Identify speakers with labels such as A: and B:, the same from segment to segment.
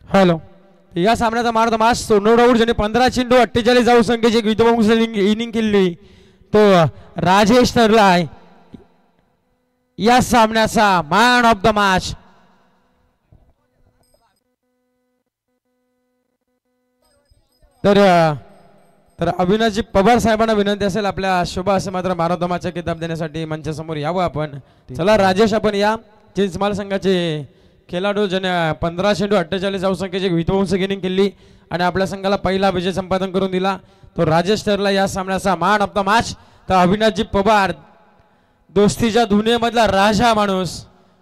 A: Hello. या सामन्याचा मार्ग मास सोनोडाऊड ज्याने 15 चेंडू 48 जाऊ संख्येची एक विध्वंस इनिंग केली तो राजेश ठरलाय या सामन्याचा मॅन ऑफ द मॅच. तर अविनाशजी पवार साहेबांना विनंती असेल आपल्या शुभ असे मात्र मॅन ऑफ द मॅचचा किताब देण्यासाठी मंचासमोर यावं आपण. चला राजेश आपण या चिंचमाल संघाचे खेळाडू ज्याने 15 चेंडू 48 जाऊ संख्येची विध्वंस इनिंग केली आणि आपल्या संघाला पहिला विजय संपादन करून दिला तो राजेश ठरला या सामन्याचा मॅन ऑफ द मॅच. तर अविनाशजी पवार दोस्तीच्या दुनियेमधला राजा माणूस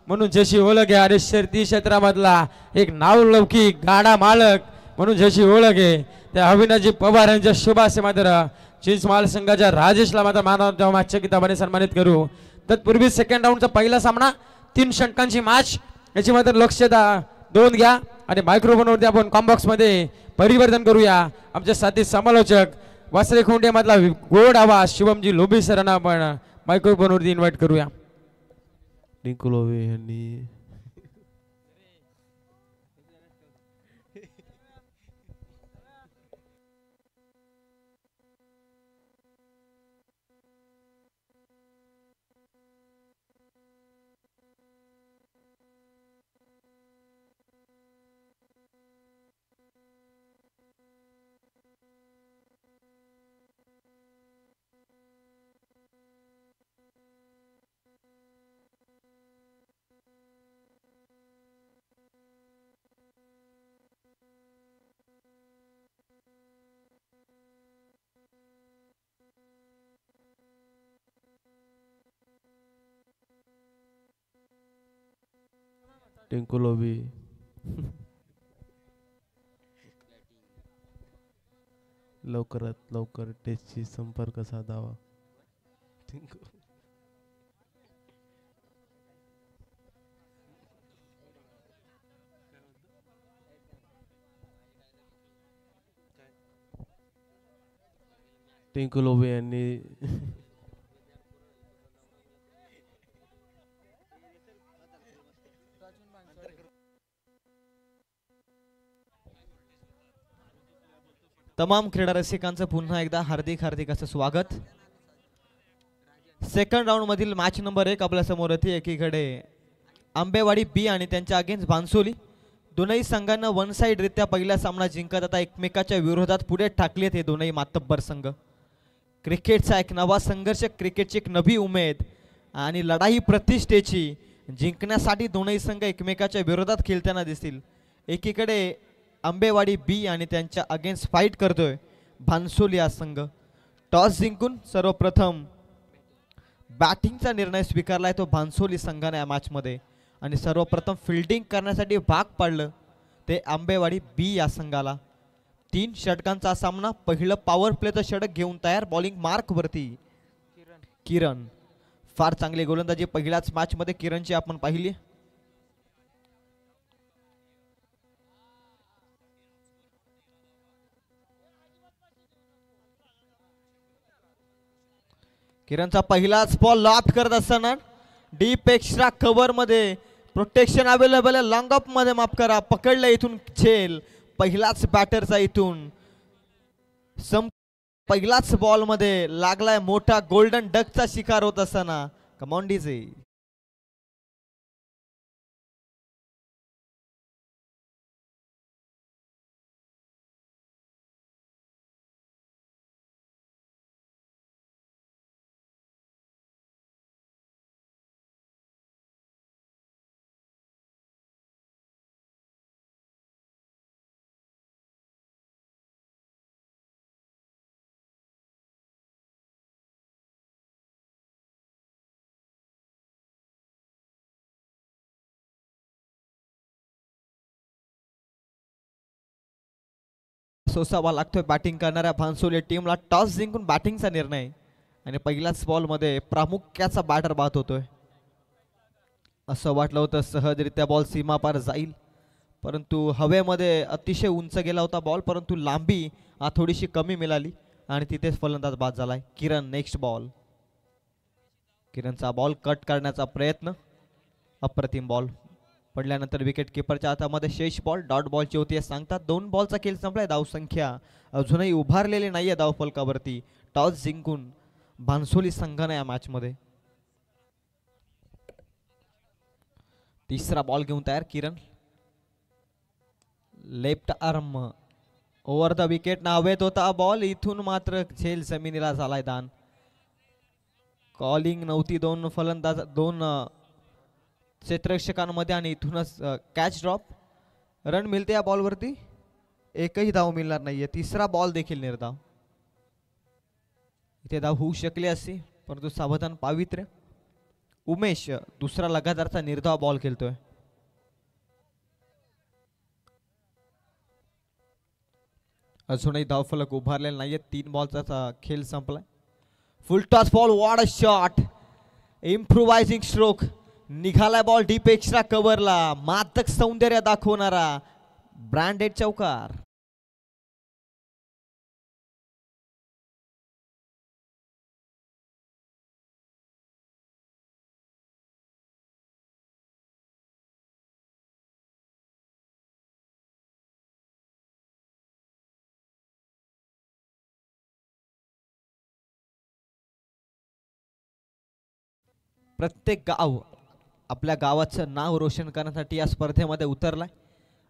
A: म्हणून ज्याची ओळख आहे आणि शर्ती क्षेत्रामधला एक नावलौकिक गाडा मालक म्हणून ज्याची ओळख आहे त्या अविनाशजी पवार यांच्या शुभ असे मात्र चिंचमाल संघाच्या राजेशला मात्र मॅन ऑफ द मॅचच्या किताबाने सन्मानित करू. तत्पूर्वी सेकंड राऊंडचा पहिला सामना 3 षटकांची मॅच याची मात्र लक्ष दोन घ्या आणि मायक्रोफोनवरती आपण कॉम्बॉक्स मध्ये परिवर्तन करूया. आमचे साथी समालोचक वासरे खोंडे मधला गोड आवाज शिवमजी लोभी सरांना आपण मायक्रोफोनवरती इन्व्हाइट करूया.
B: रिंकू लोभी यांनी टिंकू लोभी लवकरात लवकर टेस्टची संपर्क साधावा. टिंकू लोभी यांनी
C: तमाम क्रीडा रसिकांचं पुन्हा एकदा हार्दिक हार्दिक असं स्वागत. सेकंड राऊंड मधील मॅच नंबर 1 आपल्या समोर होती. एकीकडे आंबेवाडी बी आणि त्यांच्या अगेन्स्ट भानसोली. दोनही संघांना वन साइड रित्या पहिला सामना जिंकत आता एकमेकाच्या विरोधात पुढे टाकलेत हे दोनही मातब्बर संघ. क्रिकेटचा एक नवा संघर्ष, क्रिकेटची एक नवी उमेद आणि लढाई प्रतिष्ठेची जिंकण्यासाठी दोनही संघ एकमेकाच्या विरोधात खेळताना दिसतील. एकीकडे आंबेवाडी बी आणि त्यांच्या अगेन्स्ट फाईट करतोय भानसोली हा संघ. टॉस जिंकून सर्वप्रथम बॅटिंगचा निर्णय स्वीकारलाय तो भानसोली संघाने या मॅचमध्ये आणि सर्वप्रथम फिल्डिंग करण्यासाठी भाग पाडलं ते आंबेवाडी बी या संघाला. 3 षटकांचा सामना. पहिलं पॉवर प्लेचं षटक घेऊन तयार बॉलिंग मार्कवरती किरण. फार चांगली गोलंदाजी पहिल्याच मॅचमध्ये किरणची आपण पाहिली. किरणचा पहिलाच बॉल लॉफ्ट करत असताना डीप एक्स्ट्रा कव्हर मध्ये प्रोटेक्शन अवेलेबल आहे. लॉंग अप मध्ये माफ करा पकडलं इथून झेल पहिलाच बॅटरचा इथून पहिलाच बॉल मध्ये लागलाय मोठा गोल्डन डकचा शिकार होत असताना कमॉन डीजे. सोसावा लागतोय बॅटिंग करणाऱ्या भानसोली टीमला. टॉस जिंकून बॅटिंगचा निर्णय आणि पहिल्याच बॉल मध्ये प्रामुख्याचा बॅटर बाद होतोय. असं वाटलं होतं सहजरित्या बॉल सीमा पार जाईल परंतु हवेमध्ये अतिशय उंच गेला होता बॉल, परंतु लांबी थोडीशी कमी मिळाली आणि तिथेच फलंदाज बाद झालाय. किरण नेक्स्ट बॉल. किरणचा बॉल कट करण्याचा प्रयत्न, अप्रतिम बॉल पडल्यानंतर विकेट किपरच्या हातामध्ये शेष बॉल. डॉट बॉलची होती सांगतात. 2 बॉलचा खेळ संपलाय. धावसंख्या अजूनही उभारलेली नाहीये धावफलकावरती. टॉस जिंकून भानसोली संघाने या मॅच मध्ये तिसरा बॉल घेऊन तयार. Kiran left arm over the wicket नावेत होता बॉल. इथून मात्र झेल जमिनीला झालाय दान. कॉलिंग नव्हती दोन फलंदाज, दोन क्षेत्ररक्षकांमध्ये आणि इथूनच कॅच ड्रॉप. रन मिळते या बॉलवरती, एकही धाव मिळणार नाहीये. तिसरा बॉल देखील निर्धाव. इथे धाव होऊ शकली असती परंतु सावधान पावित्र्य. उमेश दुसरा लगातारचा निर्धाव बॉल खेळतोय. अजूनही धावफलक उभारलेला नाहीये. 3 बॉलचा खेळ संपलाय. Full toss ball, what a shot, improvising stroke. निघालाय बॉल डीप एक्स्ट्रा कव्हरला. मादक सौंदर्य दाखवणारा ब्रँडेड चौकार. प्रत्येक गाव आपल्या गावाचं नाव रोशन करण्यासाठी या स्पर्धेमध्ये उतरलाय.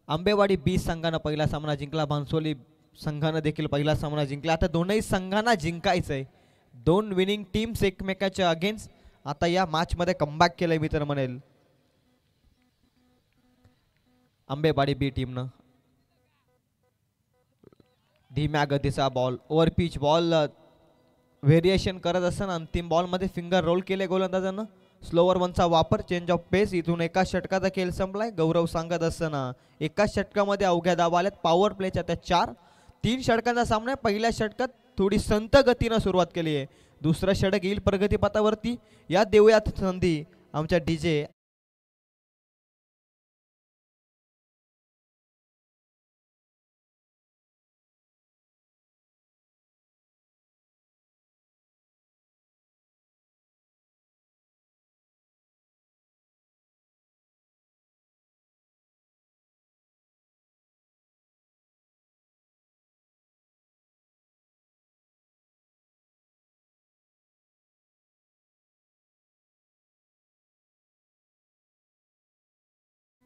C: आंबेवाडी बी संघानं पहिला सामना जिंकला. भानसोली संघानं देखील पहिला सामना जिंकला. आता दोनही संघांना जिंकायचंय. 2 विनिंग टीम्स एकमेकाच्या अगेन्स्ट आता या मॅच मध्ये कमबॅक केलंय मी तर म्हणेल. आंबेवाडी बी टीमनं धीम्या गतीचा ball, over pitch ball variation करत असताना अंतिम बॉल मध्ये फिंगर रोल केले गोलंदाजांना. स्लोवर वनचा वापर, चेंज ऑफ पेस. इथून एका षटकाचा खेळ संपलाय. गौरव सांगत असताना एका षटकामध्ये अवघ्या धावा आल्यात. पॉवर प्लेच्या त्या 4. 3 षटकांचा सामना. पहिल्या षटकात थोडी संत गतीनं सुरुवात केली आहे. दुसरं षटक येईल प्रगतीपथावरती. या देऊयात संधी आमच्या डीजे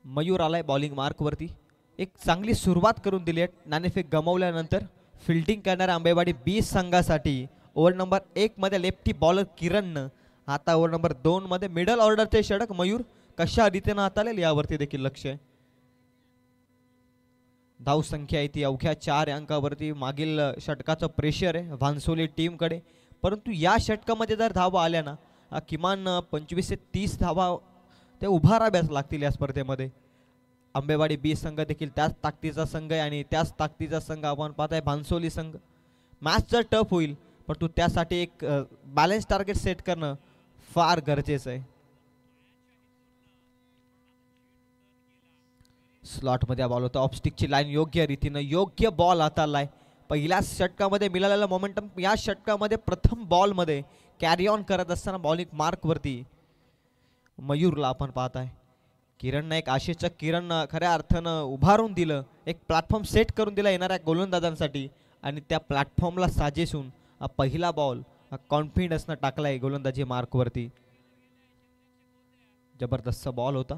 C: मयूर आलाय बॉलिंग मार्कवरती. एक चांगली सुरुवात करून दिली आहे. नाणेफेक गमावल्यानंतर फिल्डिंग करणाऱ्या आंबेवाडी बी संघासाठी ओव्हर नंबर 1 मध्ये लेफ्टी बॉलर किरणनं, आता ओव्हर नंबर 2 मध्ये मिडल ऑर्डरचे षटक मयूर कशा रीतीनं हाताळेल यावरती देखील लक्ष आहे. धाव संख्या आहे ती अवघ्या 4 अंकावरती. मागील षटकाचं प्रेशर आहे भानसोली टीमकडे, परंतु या षटकामध्ये जर धावा आल्या ना किमान 25 ते 30 धावा ते उभाराव्याच लागतील या स्पर्धेमध्ये. आंबेवाडी बी संघ देखील त्याच ताकदीचा संघ आहे आणि त्याच ताकदीचा संघ आपण पाहताय भानसोली संघ. मॅच जर टफ होईल परंतु त्यासाठी एक बॅलन्स टार्गेट सेट करणं फार गरजेचं आहे. स्लॉटमध्ये बॉल होता. ऑफस्टिकची लाईन योग्य रीतीनं योग्य बॉल हाताळलाय. पहिल्या षटकामध्ये मिळालेला मोमेंटम या षटकामध्ये प्रथम बॉलमध्ये कॅरी ऑन करत असताना बॉलिंग मार्कवरती मयूरला आपण पाहताय. किरणनं एक आशेचं किरण खऱ्या अर्थानं उभारून दिलं, एक प्लॅटफॉर्म सेट करून दिला येणाऱ्या गोलंदाजांसाठी आणि त्या प्लॅटफॉर्मला साजेसून पहिला बॉल कॉन्फिडन्सनं टाकलाय गोलंदाजी मार्कवरती. जबरदस्त बॉल होता.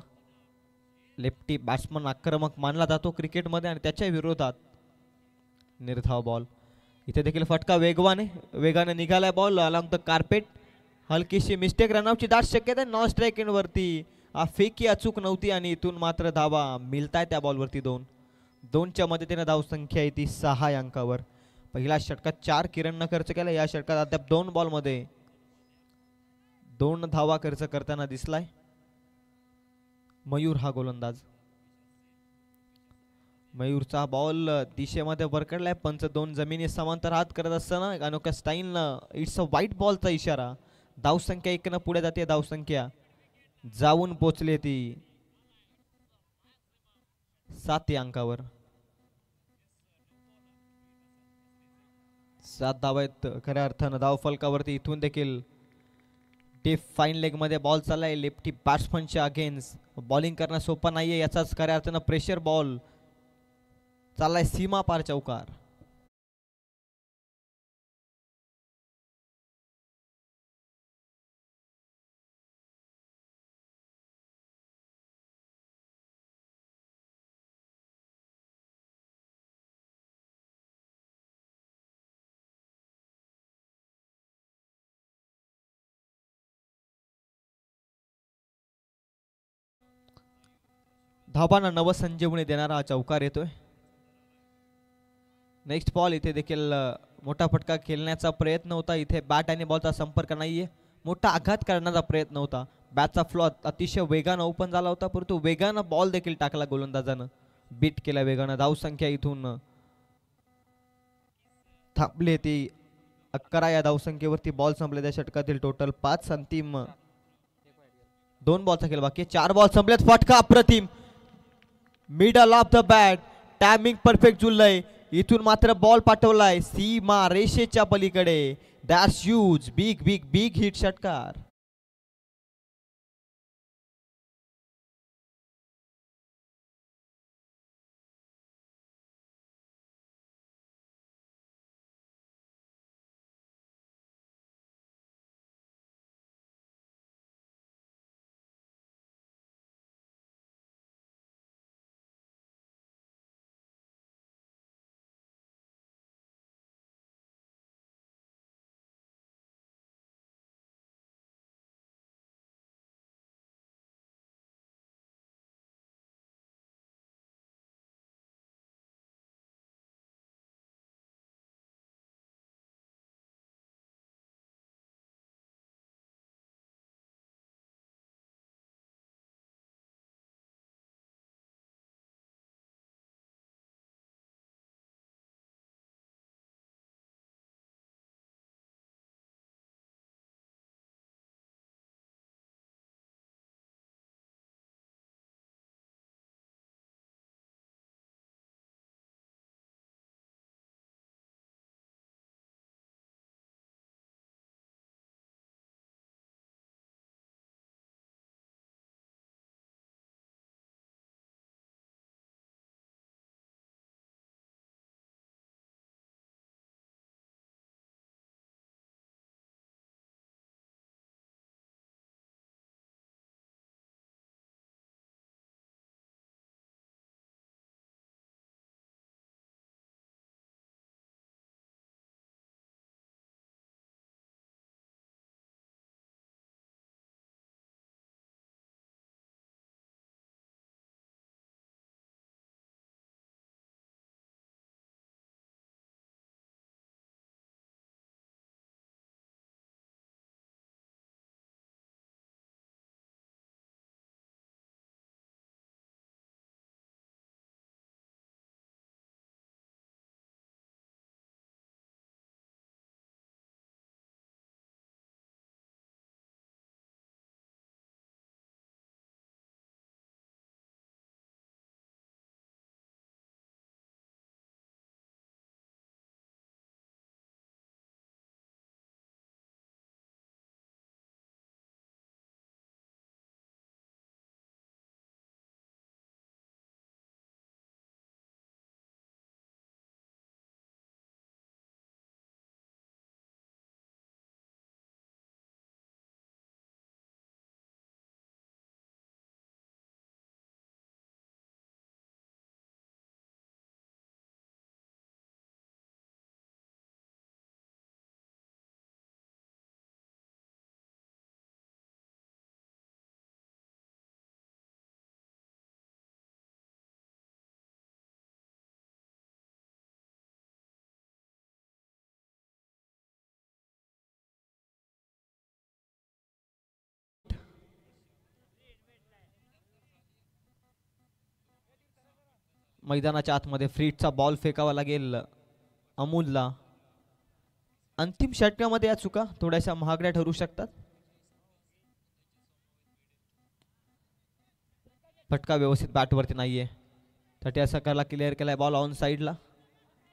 C: लेफ्टी बॅट्समन आक्रमक मानला जातो क्रिकेटमध्ये आणि त्याच्या विरोधात निर्धाव बॉल. इथे देखील फटका वेगाने निघालाय बॉल अलॉंग द कार्पेट. हलकीशी मिस्टेक, रनआउटची दाट शक्यता. नॉन स्ट्राईक वरती फेकी अचूक नव्हती आणि इथून मात्र धावा मिळताय त्या बॉलवरती 2च्या मदतीने धाव संख्या आहे ती 6 अंकावर. पहिल्या षटकात 4 किरणनं खर्च केला. या षटकात अद्याप 2 बॉलमध्ये 2 धावा खर्च करताना दिसलाय मयूर हा गोलंदाज. मयूरचा बॉल दिशेमध्ये वरकडलाय. पंच 2 जमिनी समांतर हात करत असताना अनोख्या स्टाईलनं इट्स अ व्हाईट बॉलचा इशारा. धावसंख्या 1 पुढे जाते. धावसंख्या जाऊन पोचली ती 7 या अंकावर. 7 धाव आहेत खऱ्या अर्थानं धाव फलकावरती. इथून देखील डीप फाईन लेग मध्ये बॉल चाललाय लेफ्टी बॅट्समनच्या अगेन्स्ट. बॉलिंग करणं सोपं नाहीये, याचाच खऱ्या अर्थानं प्रेशर बॉल चाललाय सीमा पार चौकार. धावांना नवसंजीवनी देणारा हा चौकार येतोय. Next ball. इथे देखील मोठा फटका खेळण्याचा प्रयत्न होता. इथे बॅट आणि बॉलचा संपर्क नाहीये. मोठा आघात करण्याचा प्रयत्न होता. बॅटचा फ्लो अतिशय वेगानं ओपन झाला होता, परंतु वेगानं बॉल देखील टाकला गोलंदाजानं. बीट केला वेगानं. धावसंख्या इथून थांबली ती 11 या धावसंख्येवरती बॉल संपले त्या षटकातील. टोटल 5. अंतिम 2 बॉलचा खेळ बाकी. 4 बॉल संपलेत. फटका अप्रतिम middle of the bat. Timing perfect जुळलंय. इथून मात्र बॉल पाठवलाय सीमा रेषेच्या पलीकडे. That's huge. Big big big hit षटकार. मैदानाच्या आतमध्ये फ्रीटचा बॉल फेकावा लागेल अमोलला. अंतिम षटकामध्ये या चुका थोड्याशा महागड्या ठरू शकतात. फटका व्यवस्थित बॅटवरती नाहीये. तट्या सकारला क्लिअर केलाय बॉल ऑन साईडला.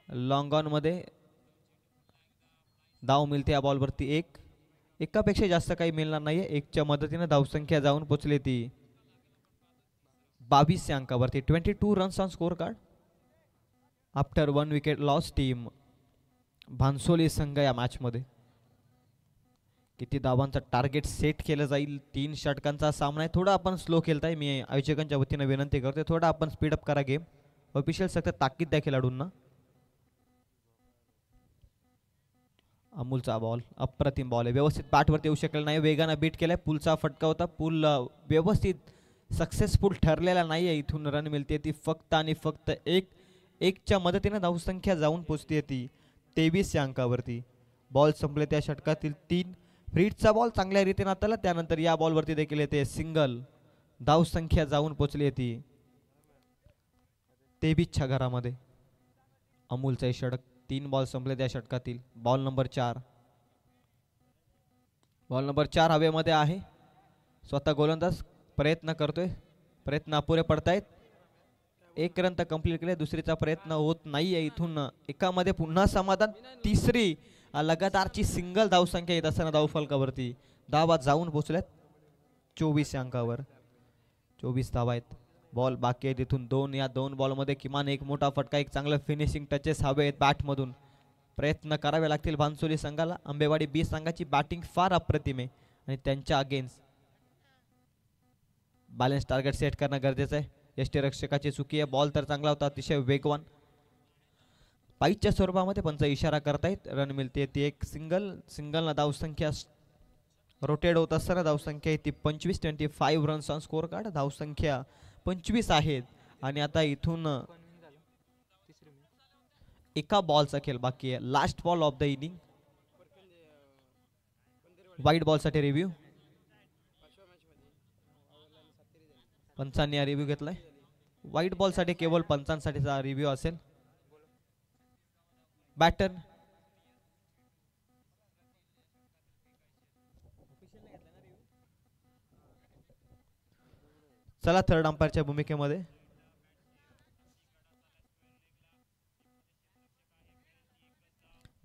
C: लॉंग ऑन मध्ये धाव मिळते या बॉलवरती एक. एकापेक्षा जास्त काही मिळणार नाहीये. एकच्या मदतीने धावसंख्या जाऊन पोहोचली ती 22 या अंकावरती. 22 runs on score card after 1 wicket loss. Team Bhansoli संघ या मॅच मध्ये किती धावांचा टार्गेट सेट केलं जाईल. 3 षटकांचा सामना आहे. थोडा आपण स्लो खेळताय. मी आयोजकांच्या वतीने विनंती करतोय थोडा आपण स्पीडअप करा गेम. ऑफिशियल सक्त ताकीद द्या खेळाडूंना. अमोलचा बॉल अप्रतिम बॉल आहे. व्यवस्थित बॅटवरती येऊ शकलेला नाही. वेगानं बीट केलाय. पुलचा फटका होता. पुल व्यवस्थित सक्सेसफुल ठरलेला नाही आहे. इथून रन मिळते ती फक्त आणि फक्त एकच्या मदतीने धावसंख्या जाऊन पोचते ती 23 या अंकावरती. बॉल संपले त्या षटकातील 3. फ्रीटचा बॉल चांगल्या रीतीने हाताळला. त्यानंतर या बॉलवरती देखील येते सिंगल. धावसंख्या जाऊन पोचली ती 23च्या घरामध्ये. अमोलचा षटक 3 बॉल संपले त्या षटकातील. Ball number 4. बॉल नंबर 4 हवेमध्ये आहे. स्वतः गोलंदाज प्रयत्न करतोय. प्रयत्न अपुरे पडतायत. 1 रन तर कंप्लीट केले. दुसरीचा प्रयत्न होत नाहीये. इथून एकामध्ये पुन्हा समाधान. तिसरी लगातारची सिंगल धावसंख्या येत असताना धावफलकावरती धावा जाऊन पोहोचल्यात 24 या अंकावर. 24 धावा आहेत. बॉल बाकी आहे तिथून 2. या 2 बॉलमध्ये किमान एक मोठा फटका, एक चांगलं फिनिशिंग टचेस हवे आहेत बॅटमधून. प्रयत्न करावे लागतील भांसोली संघाला. आंबेवाडी बी संघाची बॅटिंग फार अप्रतिम आहे आणि त्यांच्या अगेन्स्ट बॅलन्स टार्गेट सेट करणं गरजेचं आहे. यष्टीरक्षकाची चुकी आहे. बॉल तर चांगला होता, अतिशय वेगवान. पाईच्या स्वरूपामध्ये पंच इशारा करतायत. रन मिळते ती एक सिंगलना धावसंख्या रोटेट होत असताना धावसंख्या ती 25 रन्स ऑन स्कोर कार्ड. धावसंख्या 25 आहेत आणि आता इथून एका बॉलचा खेळ बाकी आहे. Last ball of the inning. वाईट बॉल साठी रिव्ह्यू. पंचांनी रिव्ह्यू घेतलाय. व्हाईट बॉल साठी केवळ पंचांसाठीचा रिव्ह्यू असेल. बॅटर चला थर्ड अंपायरच्या भूमिकेमध्ये.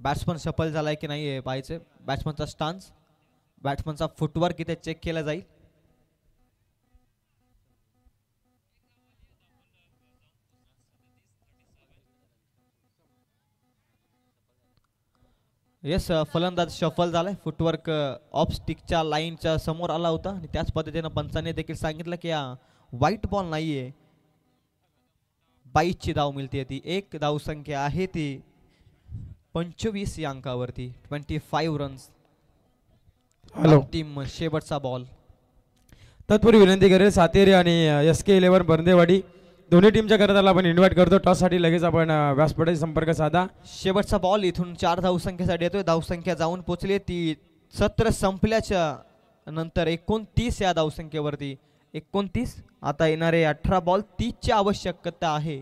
C: बॅट्समन सफल झालाय की नाही पाहायचे. बॅट्समनचा स्टान्स, बॅट्समनचा फुटवर्क इथे चेक केला जाईल. येस, फलंदाज शफल झालाय. फुटवर्क ऑफ स्टिकच्या लाईनच्या समोर आला होता आणि त्याच पद्धतीने पंचांनी देखील सांगितलं की हा व्हाईट बॉल नाहीये. 22ची धाव मिळते ती. एक धावसंख्या आहे ती 25 या अंकावरती. 25 रन्स. टीम शेवटचा बॉल.
A: तत्पूर्वी विनंती करेल सातेरी आणि SK11 बर्देवाडी दोन्ही टीमच्या करताना आपण इन्व्हाइट करतो. टॉस साठी लगेच आपण व्यासपीठाशी संपर्क साधा.
C: शेवटचा बॉल इथून 4 धावसंख्येसाठी येतोय. धावसंख्या जाऊन पोचली ती सत्र संपल्याच्या नंतर 29 या धावसंख्येवरती. 29. आता येणारे 18 बॉल 30ची आवश्यकता आहे.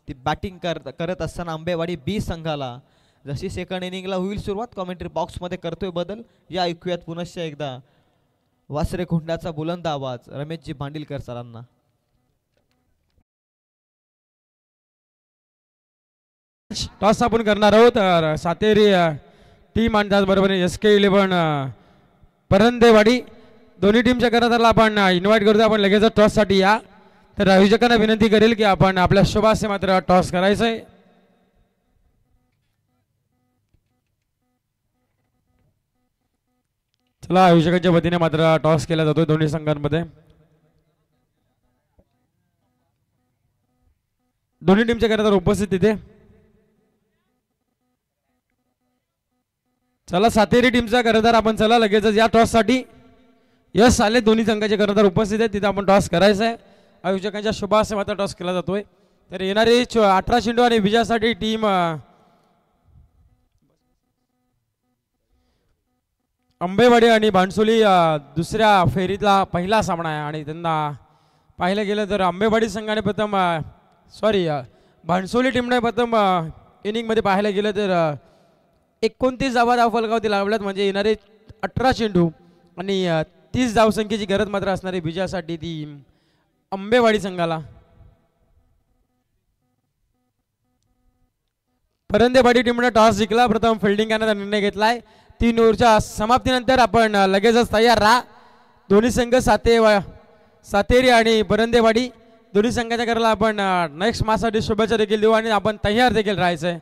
C: ती बॅटिंग करत असताना आंबेवाडी बी संघाला. जशी सेकंड इनिंगला होईल सुरुवात, कॉमेंट्री बॉक्समध्ये करतोय बदल. या ऐकूयात पुनश्च एकदा वासरे खोंडाचा बुलंद आवाज रमेशजी भांडिलकर सरांना.
A: टॉस आपण करणार आहोत. सातेरी टीम आणि त्याचबरोबर SK11 परंदेवाडी दोन्ही टीमच्या करताना आपण इन्व्हाइट करतो. आपण लगेच टॉस साठी या. तर आयोजकांना विनंती करेल की आपण आपल्या शुभासे मात्र टॉस करायचंय. चला, आयोजकांच्या वतीने मात्र टॉस केला जातोय दोन्ही संघांमध्ये. दोन्ही टीमच्या करताना उपस्थित तिथे. चला, सातेरी टीमचा करताना आपण चला लगेच या टॉस साठी. यश आले. दोन्ही संघाचे करताना उपस्थित आहेत. तिथे आपण टॉस करायचा आहे. आयोजकांच्या शुभासे मात्र टॉस केला जातोय. तर येणारे 18 चेंडू आणि विजयासाठी टीम आंबेवाडी आणि भांसोली दुसऱ्या फेरीतला पहिला सामना आहे आणि त्यांना पाहिलं गेलं तर आंबेवाडी संघाने प्रथम भांसोली टीमने प्रथम इनिंगमध्ये पाहायला गेलं तर 29 धावा धावफलकावरती लावल्यात. म्हणजे येणारे 18 चेंडू आणि 30 धावसंख्येची गरज मात्र असणारी विजयासाठी ती आंबेवाडी संघाला. परंदेवाडी टीमने टॉस जिंकला. प्रथम फिल्डिंग करण्याचा निर्णय घेतलाय. 3 ओव्हरच्या समाप्तीनंतर आपण लगेचच तयार राहा. दोन्ही संघ सातेरी आणि परंदेवाडी दोन्ही संघाच्या घराला आपण नेक्स्ट मॅचसाठी शुभेच्छा देखील देऊ आणि आपण तयार देखील राहायचंय.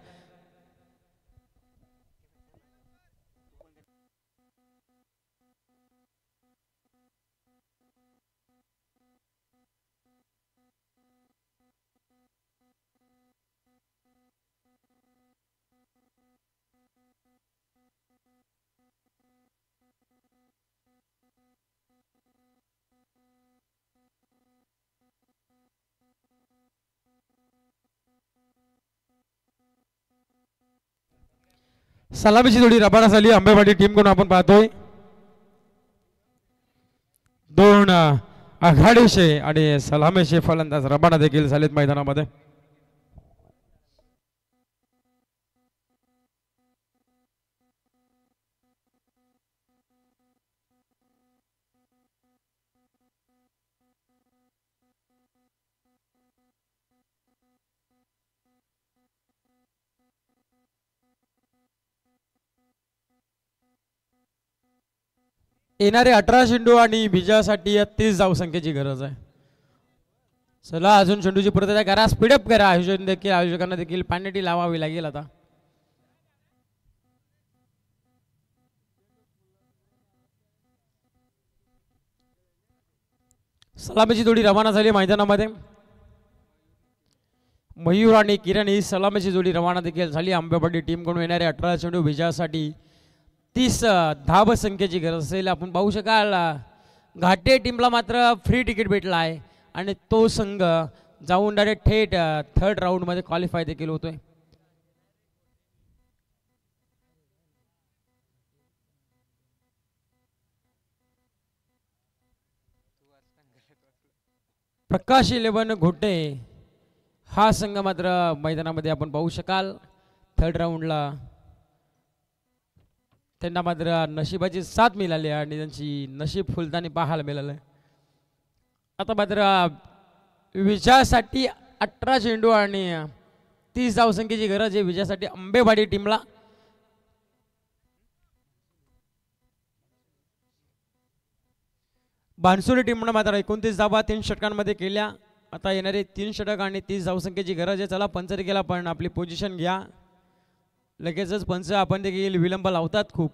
A: सलामीची जोडी रबाना झाली आंबेवाडी टीम कडून आपण पाहतोय. 2 आघाडीचे आणि सलामीचे फलंदाज रबाना देखील झालेत मैदानामध्ये. येणारे 18 चेंडू आणि विजयासाठी 30 धावसंख्येची गरज आहे. चला अजून चेंडूची पूर्तता करा. स्पीडअप करा. आयोजकांना देखील पॅनल्टी लावावी लागेल आता. सलामीची जोडी रवाना झाली मैदानामध्ये. मयूर आणि किरण ही सलामीची जोडी रवाना देखील झाली. आंबेवाडी टीम कडून येणारे 18 चेंडू विजयासाठी 30 धावसंख्येची गरज असेल. आपण पाहू शकाल घाटे टीमला मात्र फ्री तिकीट भेटला आहे आणि तो संघ जाऊन डायरेक्ट थेट 3rd राऊंडमध्ये क्वालिफाय देखील होतोय. प्रकाश 11 घोटे हा संघ मात्र मैदानामध्ये आपण पाहू शकाल 3rd राऊंडला त्यांना मात्र नशिबाची साथ मिळाली आणि त्यांची नशीब फुलतानी पाहायला मिळालं. आता मात्र विजयासाठी 18 चेंडू आणि 30 धावसंख्येची गरज आहे विजयासाठी आंबेवाडी टीमला. बानसोली टीमनं मात्र 29 धावा 3 षटकांमध्ये केल्या. आता येणारे 3 षटक आणि 30 धावसंख्येची गरज आहे. चला पंचर केला पण आपली पोझिशन घ्या. लगेचच पंच आपण देखील विलंब लावतात खूप.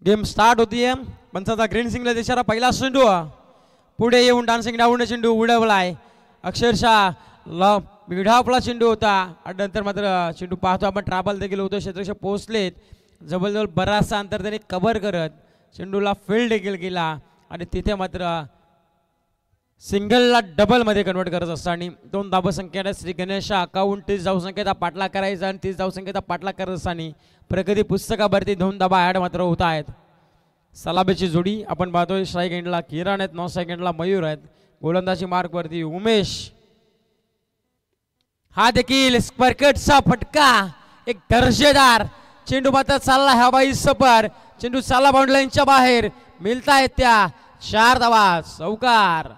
A: गेम स्टार्ट होतीये. पंचाचा ग्रीन सिग्नल इशारा. पहिला चेंडू पुढे येऊन डान्सिंग डाऊन चेंडू उडवलाय. अक्षरशः विढापला चेंडू होता आणि नंतर मात्र चेंडू पाहतो आपण ट्रॅबल देखील होतो. क्षेत्ररक्षक पोहोचलेत जवळजवळ बराचसा अंतर त्यांनी कव्हर करत चेंडूला फील्ड देखील केला आणि तिथे मात्र सिंगलला डबलमध्ये कन्वर्ट करत असताना 2 धावसंख्येने श्री गणेश 29 धावसंख्येचा पाठलाग करायचा आणि 30 धावसंख्येचा पाठलाग करत असताना प्रगती पुस्तकावरती 2 धावा ॲड मात्र होत आहेत. सलामीची जोडी आपण पाहतोय. स्ट्राईक एंडला किरण आहेत, नॉन स्ट्राईक एंडला मयूर आहेत. गोलंदाजी मार्कवरती उमेश. हा देखील स्पर्कटचा फटका. एक दर्जेदार चेंडू मात्र चालला हवाई सफर. चेंडू चालला बाउंड्री लाईनच्या बाहेर. मिळतायत त्या 4 धावा. चौकार.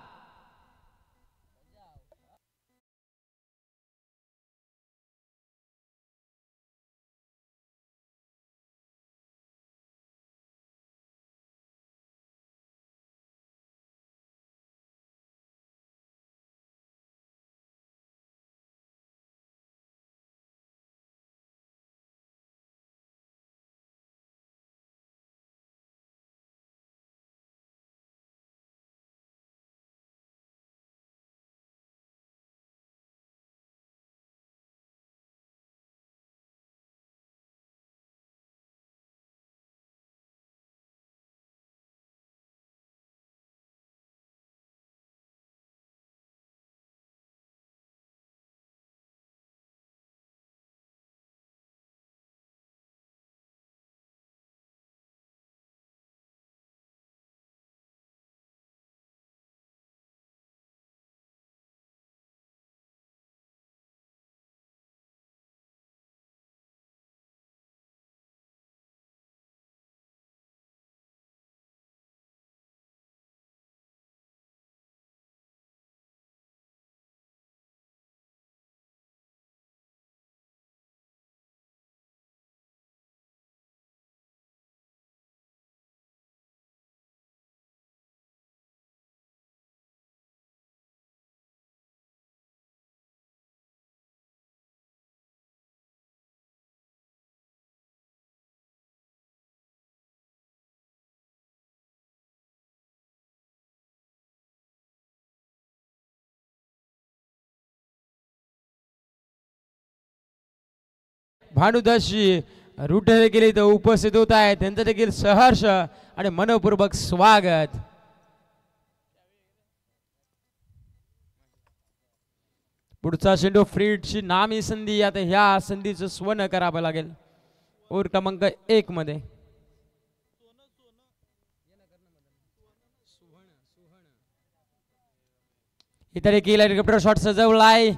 A: भानुदासजी रुटे देखील इथं उपस्थित होत आहेत, त्यांचं देखील सहर्ष आणि मनपूर्वक स्वागत. पुढचा चेंडू फ्रीडची नामी संधी, आता ह्या संधीचं स्वर्ण करावं लागेल. ओव्हर क्रमांक 1 मध्ये इथे देखील हेलिकॉप्टर शॉट सजवलाय.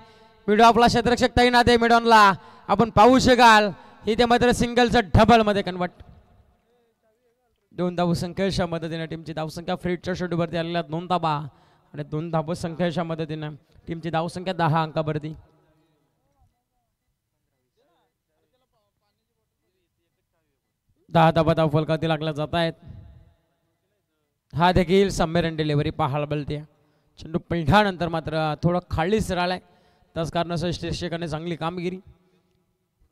A: मिडो आपला क्षेत्ररक्षक तैनात आहे मिडॉनला, आपण पाहू शकाल. इथे मात्र सिंगलचं डबल मध्ये कन्वर्ट. 2 धावसंख्येच्या मदतीने टीमची धावसंख्या फ्रीडच्या शेड्यूवरती आलेल्या 2 धाबा आणि 2 धावसंख्येच्या मदतीने टीमची धावसंख्या 10 अंकावरती. दहा धाबा धावफलकावरती लागल्या जात आहेत. हा देखील सम्मेलन डिलिव्हरी पाहायला मिळते. चेंडू पलटानंतर मात्र थोडं खाली सरळाय, त्याच कारणासह शिक्षकाने चांगली कामगिरी.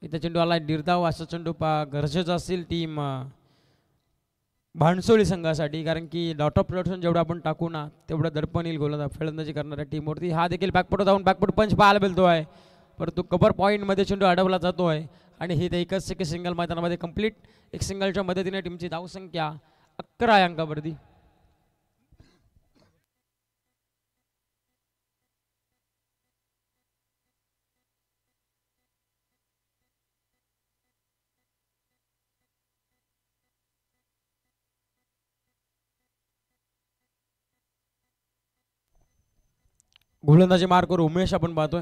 A: इथे चेंडू आला निर्धाव, असा चेंडू गरजेचा असेल टीम भांडसोळी संघासाठी, कारण की डॉट ऑफ प्रोडक्शन जेवढं आपण टाकू ना तेवढं दडपण येईल गोलंदाज फलंदाजी करणाऱ्या टीमवरती. हा देखील बॅकफुट जाऊन बॅकफुट पंच पाहायला मिळतो आहे, परंतु कव्हर पॉईंटमध्ये चेंडू अडवला जातो आहे आणि ही ते एकच सिंगल मैदानामध्ये कंप्लीट. एक सिंगलच्या मदतीने टीमची धावसंख्या 11 अंकावरती. गोलंदाजी मार्कवर उमेश आपण पाहतोय.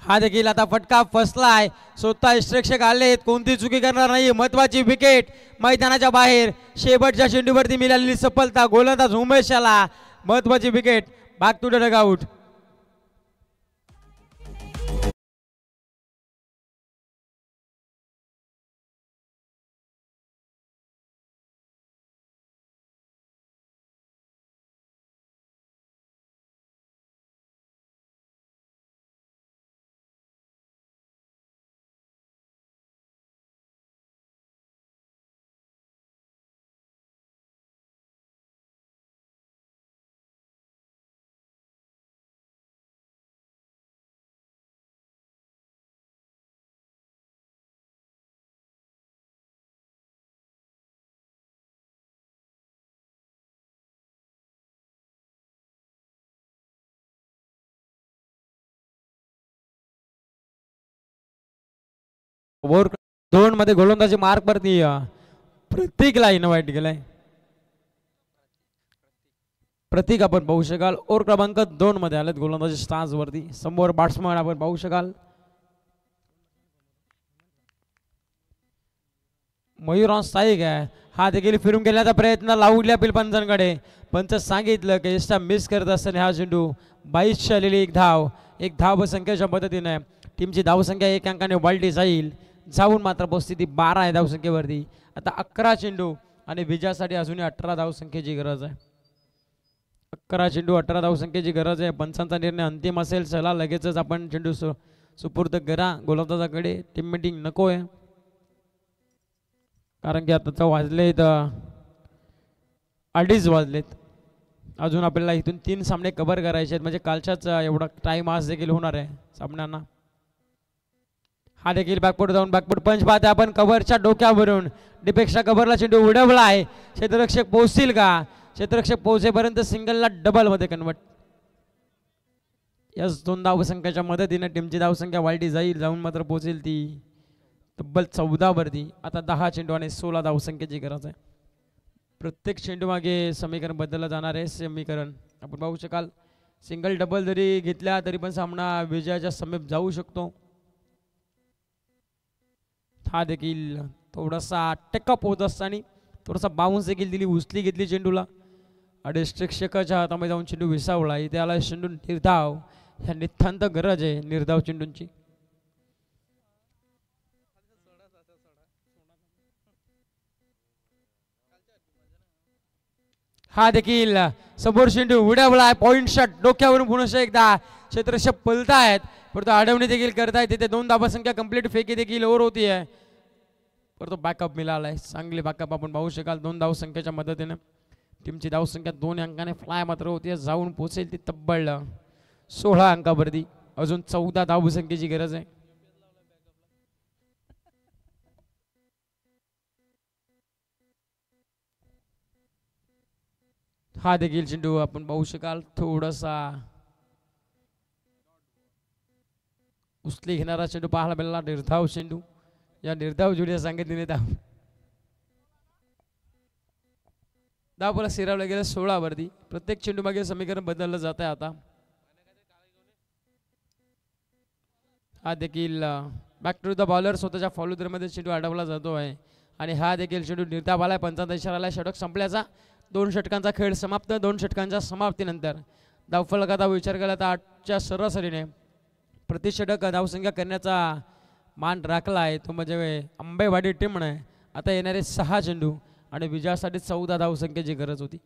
A: हा देखील आता फटका फसलाय, स्वतः इष्टरक्षक आलेत, कोणती चुकी करणार नाही. महत्वाची विकेट मैदानाच्या बाहेर, शेवटच्या चेंडूवरती मिळालेली सफलता. गोलंदाज उमेशाला महत्वाची wicket. Back to the dugout. Over 2 मध्ये गोलंदाजी मार्क वरती प्रतीकला इन्व्हाइट केलाय. प्रतीक आपण पाहू शकाल ओव्हर क्रमांक 2 मध्ये आलेत गोलंदाजी स्टान्स वरती. समोर बॅट्समन आपण पाहू शकाल मयूरांश साईक आहे. हा देखील फिरून गेल्याचा प्रयत्न लावल्या पिलपंचांकडे. पंच सांगितलं की एक्स्ट्रा मिस करत असताना हा चेंडू 22 आलेली एक धाव संख्येच्या मदतीने टीमची धावसंख्या 1 अंकाने वाढली जाईल. जाऊन मात्र परिस्थिती 12 आहे धावसंख्येवरती. आता 11 चेंडू आणि विजयासाठी अजूनही 18 धावसंख्येची गरज आहे. 11 चेंडू 18 धावसंख्येची गरज आहे. पंचांचा निर्णय अंतिम असेल. चला लगेचच आपण चेंडू सुपूर्द करा गोलंदाजाकडे. टीम मीटिंग नको आहे, कारण की आता वाजलेत 2:30 वाजलेत. अजून आपल्याला इथून 3 सामने कव्हर करायचे आहेत, म्हणजे कालच्याच एवढा टाइम आज देखील होणार आहे सामन्यांना. हा देखील बॅकफुट जाऊन बॅकफुट पंच पाहते आपण कव्हरच्या डोक्यावरून. डिपेक्षा कव्हरला चेंडू उडवला आहे. क्षेत्ररक्षक पोहोचतील का? क्षेत्ररक्षक पोहोचेपर्यंत सिंगलला डबल मध्ये कन्वर्ट. याच 2 धावसंख्येच्या मदतीने टीमची धावसंख्या वाढली जाईल. जाऊन मात्र पोहोचेल ती तब्बल 14 वरती. आता 10 चेंडू आणि 16 धावसंख्येची गरज आहे. प्रत्येक चेंडू मागे समीकरण बदललं जाणार आहे. समीकरण आपण पाहू शकाल. सिंगल डबल जरी घेतल्या तरी पण सामना विजयाच्या समीप जाऊ शकतो. हा देखील थोडासा टेकअप होत असताना थोडासा बाउन्स देखील दिली, उचली घेतली चेंडूला आणि शिक्षकाच्या हातामध्ये जाऊन चेंडू विसावला. इथे आला चेंडू निर्धाव. ह्या नितांत गरज आहे निर्धाव चेंडूंची. हा देखील समोर चेंडू उडवलाय. पॉइंट शॉट डोक्यावरून पुन्हा एकदा क्षेत्ररक्षक पलतायत, परंतु अडवणी देखील करतायत. तिथे 2 धावसंख्या कंप्लीट फेकी देखील ओव्हर होती आहे, परंतु बॅकअप मिळालाय. चांगली बॅकअप आपण पाहू शकाल. 2 धावसंख्येच्या मदतीने टीमची धावसंख्या 2 अंकाने फ्लाय मात्र होती. जाऊन पोहोचेल ती तब्बल 16 अंकावरती. अजून 14 धावसंख्येची गरज आहे. हा देखील चेंडू आपण पाहू शकाल थोडासा उचली घेणारा चेंडू पाहायला मिळाला. निर्धाव चेंडू, या निर्धाव जोडीला सांगितलेले धावफलक स्थिरावलं गेलं 16 वरती. प्रत्येक चेंडू मागे समीकरण बदललं जात आहे आता. हा देखील बॅक टू द बॉलर, स्वतःच्या फॉलोदरमध्ये चेंडू अडवला जातो आहे आणि हा देखील चेंडू निर्धाव आलाय. पंचांचा इशारा आलाय षटक संपल्याचा. 2 षटकांचा खेळ समाप्त. 2 षटकांच्या समाप्तीनंतर धावफलकाचा विचार केला तर 8च्या सरासरीने प्रतिषटक धावसंख्या करण्याचा मान राखला आहे तो म्हणजे आंबेवाडी टीमने. आता येणारे 6 चेंडू आणि विजयासाठी 14 धावसंख्येची गरज होती.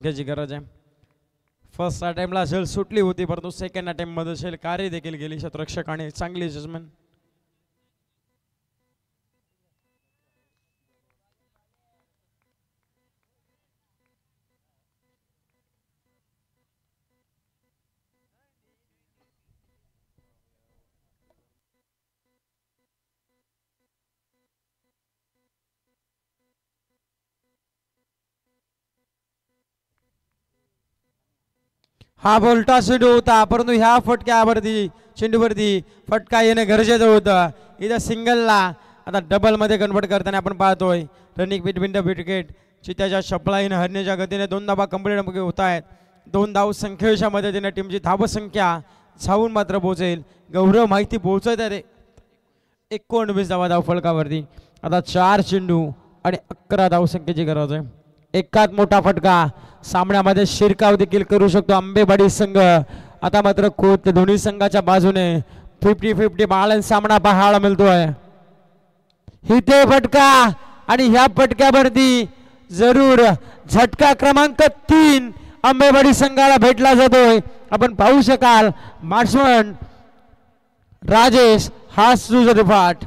A: घ्यायची गरज आहे. फर्स्ट अटेम्प्टला झेल सुटली होती परंतु सेकंड अटेम्प्टमध्ये झेल कार्य देखील गेली क्षेत्ररक्षकाने. चांगली जजमेंट. हा बोलटा चेंडू होता परंतु ह्या फटक्यावरती चेंडूवरती फटका येणं गरजेचं होतं. इथं सिंगलला आता डबलमध्ये कन्वर्ट करताना आपण पाहतोय. रनिंग बिटवीन द विकेट चित्याच्या शपलाईनं हरण्याच्या गतीने 2 धावा कंप्लीट होत आहेत. 2 धाव संख्येच्या मदतीने टीमची धावसंख्या जाऊन मात्र पोहोचेल. गौरव माहिती पोहोचत आहे 19 धावा धावफलकावरती. आता 4 चेंडू आणि 11 धावसंख्येची गरज आहे. एकात मोठा फटका सामन्यामध्ये शिरकाव देखील करू शकतो आंबेवाडी संघ. आता मात्र खोत दोन्ही संघाच्या बाजूने 50-50 बॅलन्स सामना पाहायला मिळतोय. इथे फटका आणि ह्या फटक्यावरती जरूर झटका क्रमांक 3 आंबेवाडी संघाला भेटला जातोय. आपण पाहू शकाल बॅट्समन राजेश हा सुजरिफाट.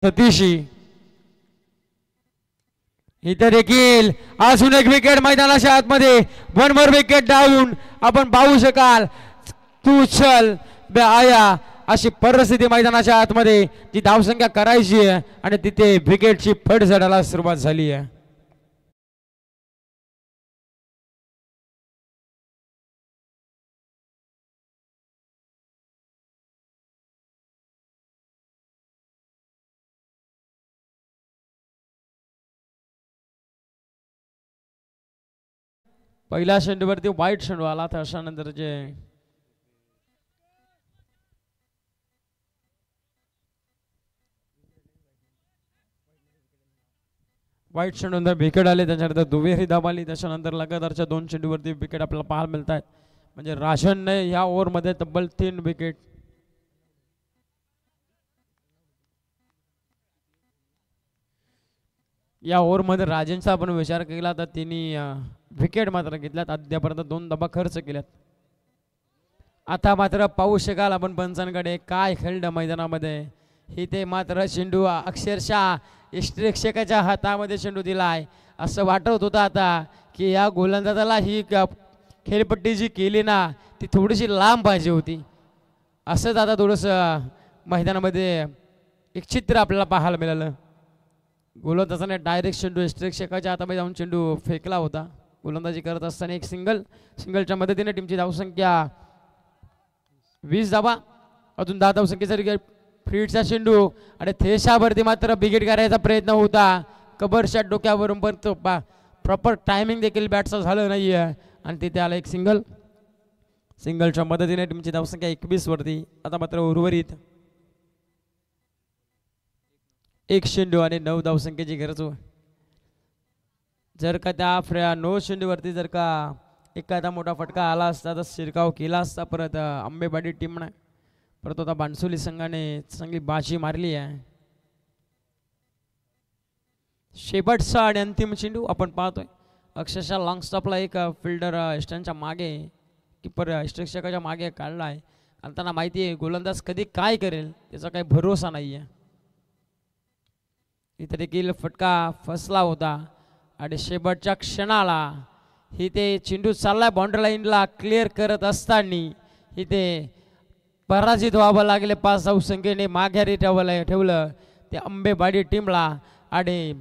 A: सतीशी इथे देखील अजून एक विकेट मैदानाच्या आतमध्ये. 1 मोर विकेट डाऊन. आपण पाहू शकाल तू चल बे आया अशी परिस्थिती मैदानाच्या आतमध्ये जी धावसंख्या करायची आहे आणि तिथे विकेटची फड झडायला सुरुवात झाली आहे. पहिल्या चेंडूवरती वाईट चेंडू आला तर अशा नंतर जे वाईट चेंडूनंतर विकेट आले. त्याच्यानंतर दुहेरी धाव आली. त्याच्यानंतर लगातारच्या 2 चेंडूवरती विकेट आपल्याला पाहायला मिळत आहेत. म्हणजे राजनने ह्या ओव्हरमध्ये तब्बल 3 विकेट. या ओव्हरमध्ये राजेंचा आपण विचार केला तर त्यांनी विकेट मात्र घेतल्यात. अद्यापर्यंत 2 धावा खर्च केल्यात. आता मात्र पाहू शकाल आपण पंचांकडे काय खेळलं मैदानामध्ये. ही ते मात्र चेंडू अक्षरशः इष्टरक्षकाच्या हातामध्ये चेंडू दिलाय. असं वाटत होतं आता की या गोलंदाजाला ही खेळपट्टी जी केली ना ती थोडीशी लांब पाहिजे होती. असंच आता थोडंसं मैदानामध्ये एक चित्र आपल्याला पाहायला मिळालं. गोलंदाजाने डायरेक्ट चेंडू इष्टरक्षकाच्या हातामध्ये जाऊन चेंडू फेकला होता. गोलंदाजी करत असताना एक सिंगलच्या मदतीने टीमची धावसंख्या 20 धावा. अजून 10 धावसंख्येचा फ्रीडचा चेंडू आणि थेशावरती मात्र बिगेट करायचा प्रयत्न होता. कबर शॉट डोक्यावरून पण तो प्रॉपर टायमिंग देखील बॅटचा झालं नाही आहे आणि तिथे आला एक सिंगलच्या मदतीने टीमची धावसंख्या 21 वरती. आता मात्र उर्वरित 1 चेंडू आणि 9 धावसंख्येची गरज. जर का त्या 9 चेंडूवरती जर का एखादा मोठा फटका आला असता तर शिरकाव केला असता परत आंबेवाडी टीमने. परत आता बाणसोली संघाने चांगली बाजी मारली आहे. शेवटचा आणि अंतिम चेंडू आपण पाहतोय. अक्षरशः लॉंग स्टॉपला एक फिल्डर स्टंडच्या मागे किपर इष्टरक्षकाच्या मागे काढला आहे आणि त्यांना माहिती आहे गोलंदाज कधी काय करेल त्याचा काही भरोसा नाही आहे. इथे देखील फटका फसला होता आणि शेवटच्या क्षणाला इथे चेंडू चाललाय बाउंड्री लाईनला क्लिअर करत असताना इथे पराजित व्हावं लागले. 5 धावसंख्येने माघारी ठेवलं ते आंबेवाडी टीमला आणि